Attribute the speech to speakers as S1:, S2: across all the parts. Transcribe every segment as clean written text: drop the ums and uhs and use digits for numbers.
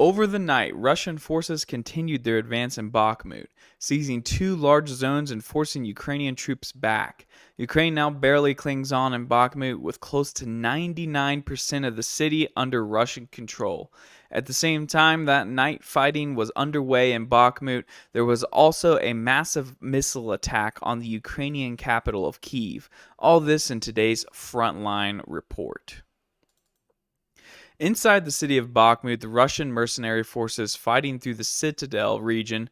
S1: Over the night, Russian forces continued their advance in Bakhmut, seizing two large zones and forcing Ukrainian troops back. Ukraine now barely clings on in Bakhmut, with close to 99% of the city under Russian control. At the same time that night fighting was underway in Bakhmut, there was also a massive missile attack on the Ukrainian capital of Kyiv. All this in today's Frontline report. Inside the city of Bakhmut, the Russian mercenary forces fighting through the Citadel region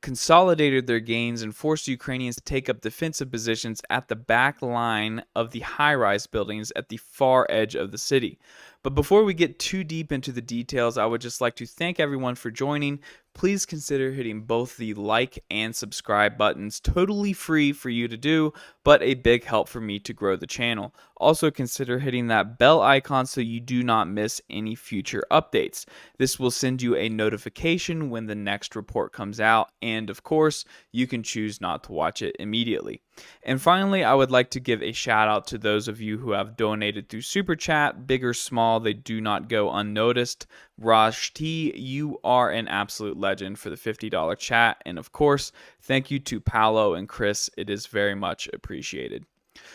S1: consolidated their gains and forced Ukrainians to take up defensive positions at the back line of the high-rise buildings at the far edge of the city. But before we get too deep into the details, I would just like to thank everyone for joining. Please consider hitting both the like and subscribe buttons, totally free for you to do, but a big help for me to grow the channel. Also consider hitting that bell icon so you do not miss any future updates. This will send you a notification when the next report comes out, and of course, you can choose not to watch it immediately. And finally, I would like to give a shout out to those of you who have donated through Super Chat, big or small, they do not go unnoticed. Raj T, you are an absolute legend for the $50 chat. And of course, thank you to Paolo and Chris. It is very much appreciated.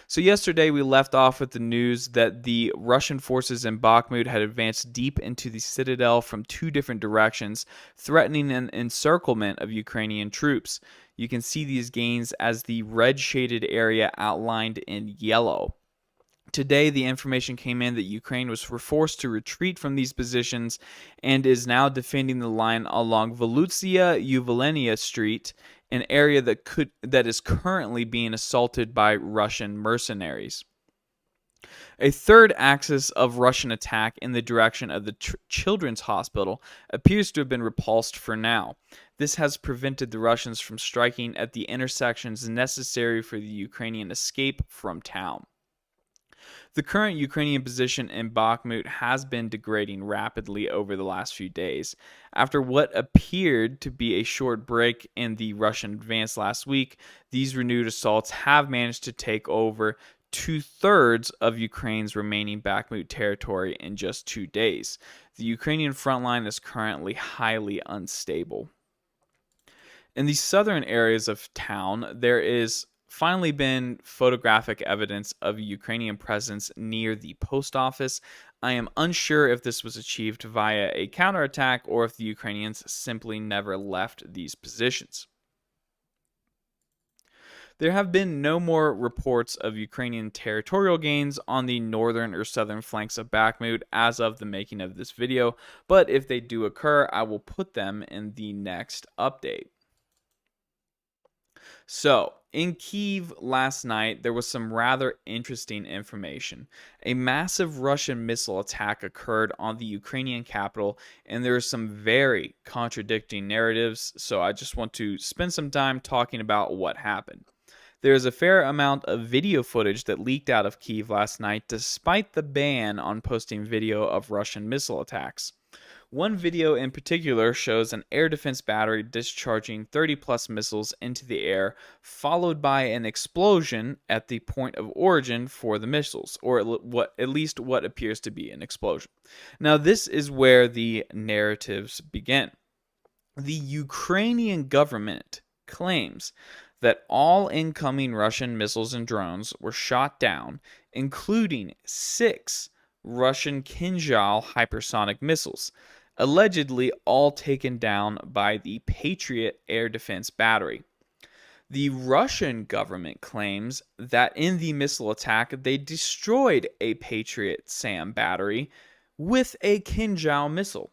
S1: So yesterday we left off with the news that the Russian forces in Bakhmut had advanced deep into the citadel from two different directions, threatening an encirclement of Ukrainian troops. You can see these gains as the red shaded area outlined in yellow. Today, the information came in that Ukraine was forced to retreat from these positions and is now defending the line along Volusia-Uvalenia Street, an area that is currently being assaulted by Russian mercenaries. A third axis of Russian attack in the direction of the Children's Hospital appears to have been repulsed for now. This has prevented the Russians from striking at the intersections necessary for the Ukrainian escape from town. The current Ukrainian position in Bakhmut has been degrading rapidly over the last few days. After what appeared to be a short break in the Russian advance last week, these renewed assaults have managed to take over 2/3 of Ukraine's remaining Bakhmut territory in just 2 days. The Ukrainian front line is currently highly unstable. In the southern areas of town, there is finally been photographic evidence of a Ukrainian presence near the post office. I am unsure if this was achieved via a counterattack or if the Ukrainians simply never left these positions. There have been no more reports of Ukrainian territorial gains on the northern or southern flanks of Bakhmut as of the making of this video, but if they do occur, I will put them in the next update. So, in Kyiv last night, there was some rather interesting information. A massive Russian missile attack occurred on the Ukrainian capital, and there are some very contradicting narratives, so I just want to spend some time talking about what happened. There is a fair amount of video footage that leaked out of Kyiv last night, despite the ban on posting video of Russian missile attacks. One video in particular shows an air defense battery discharging 30-plus missiles into the air, followed by an explosion at the point of origin for the missiles, or at least what appears to be an explosion. Now, this is where the narratives begin. The Ukrainian government claims that all incoming Russian missiles and drones were shot down, including 6 Russian Kinzhal hypersonic missiles, allegedly all taken down by the Patriot air defense battery. The Russian government claims that in the missile attack, they destroyed a Patriot SAM battery with a Kinzhal missile.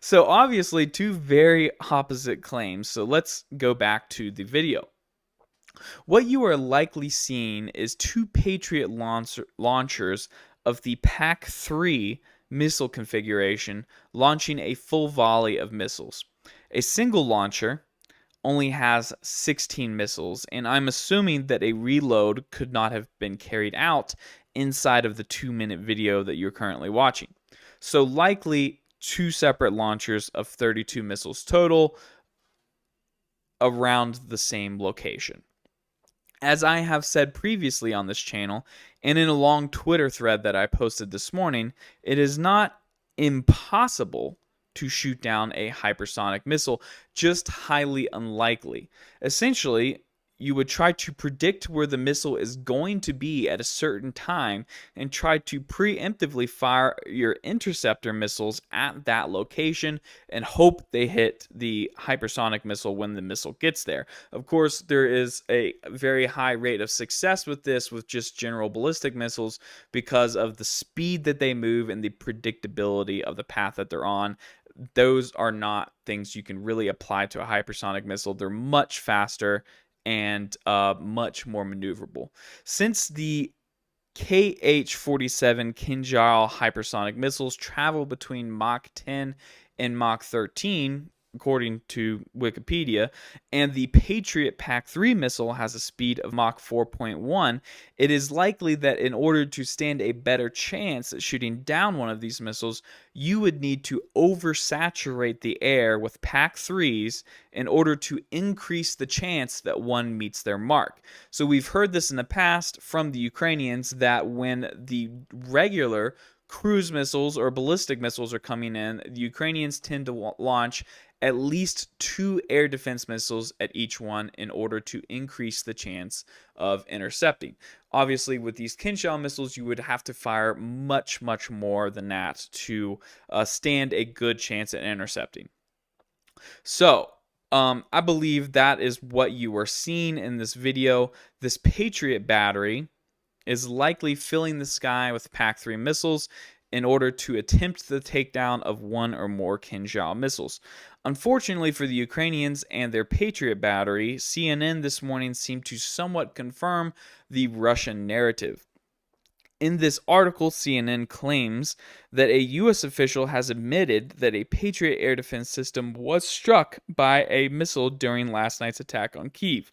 S1: So obviously, two very opposite claims. So let's go back to the video. What you are likely seeing is 2 Patriot launchers of the PAC-3 missile configuration launching a full volley of missiles. A single launcher only has 16 missiles, and I'm assuming that a reload could not have been carried out inside of the 2-minute video that you're currently watching. So likely 2 separate launchers of 32 missiles total around the same location. As I have said previously on this channel, and in a long Twitter thread that I posted this morning, it is not impossible to shoot down a hypersonic missile, just highly unlikely. Essentially, you would try to predict where the missile is going to be at a certain time and try to preemptively fire your interceptor missiles at that location and hope they hit the hypersonic missile when the missile gets there. Of course, there is a very high rate of success with this with just general ballistic missiles because of the speed that they move and the predictability of the path that they're on. Those are not things you can really apply to a hypersonic missile. They're much faster and much more maneuverable. Since the KH-47 Kinjal hypersonic missiles travel between Mach 10 and Mach 13, according to Wikipedia, and the Patriot PAC-3 missile has a speed of Mach 4.1, it is likely that in order to stand a better chance at shooting down one of these missiles, you would need to oversaturate the air with PAC-3s in order to increase the chance that one meets their mark. So we've heard this in the past from the Ukrainians that when the regular cruise missiles or ballistic missiles are coming in, the Ukrainians tend to launch at least 2 air defense missiles at each one in order to increase the chance of intercepting. Obviously, with these Kinjal missiles, you would have to fire much, much more than that to stand a good chance at intercepting. So, I believe that is what you are seeing in this video. This Patriot battery is likely filling the sky with PAC-3 missiles in order to attempt the takedown of one or more Kinjal missiles. Unfortunately for the Ukrainians and their Patriot battery, CNN this morning seemed to somewhat confirm the Russian narrative. In this article, CNN claims that a U.S. official has admitted that a Patriot air defense system was struck by a missile during last night's attack on Kyiv.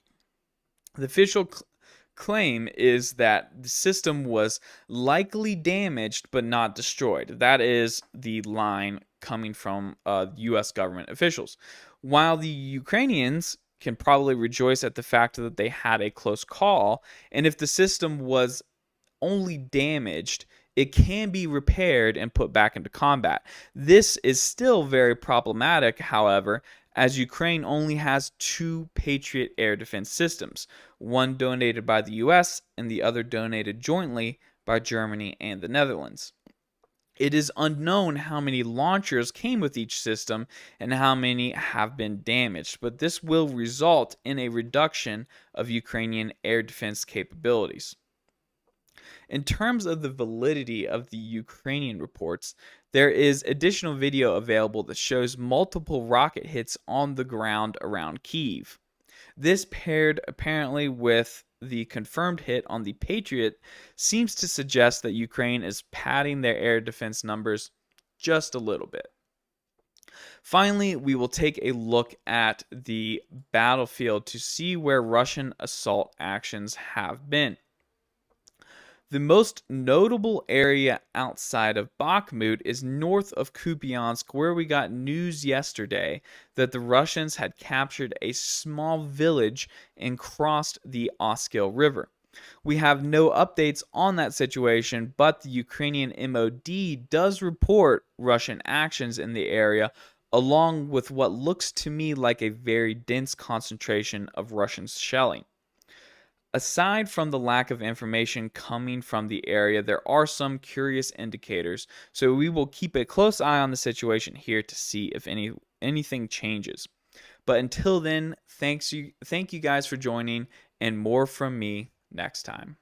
S1: The official claim is that the system was likely damaged but not destroyed. That is the line coming from U.S. government officials. While the Ukrainians can probably rejoice at the fact that they had a close call, and if the system was only damaged, it can be repaired and put back into combat. This is still very problematic, however, as Ukraine only has 2 Patriot air defense systems, one donated by the US and the other donated jointly by Germany and the Netherlands. It is unknown how many launchers came with each system and how many have been damaged, but this will result in a reduction of Ukrainian air defense capabilities. In terms of the validity of the Ukrainian reports, there is additional video available that shows multiple rocket hits on the ground around Kyiv. This, paired apparently with the confirmed hit on the Patriot, seems to suggest that Ukraine is padding their air defense numbers just a little bit. Finally, we will take a look at the battlefield to see where Russian assault actions have been. The most notable area outside of Bakhmut is north of Kupiansk, where we got news yesterday that the Russians had captured a small village and crossed the Oskil River. We have no updates on that situation, but the Ukrainian MOD does report Russian actions in the area, along with what looks to me like a very dense concentration of Russian shelling. Aside from the lack of information coming from the area, there are some curious indicators, so we will keep a close eye on the situation here to see if anything changes. But until then, thank you guys for joining, and more from me next time.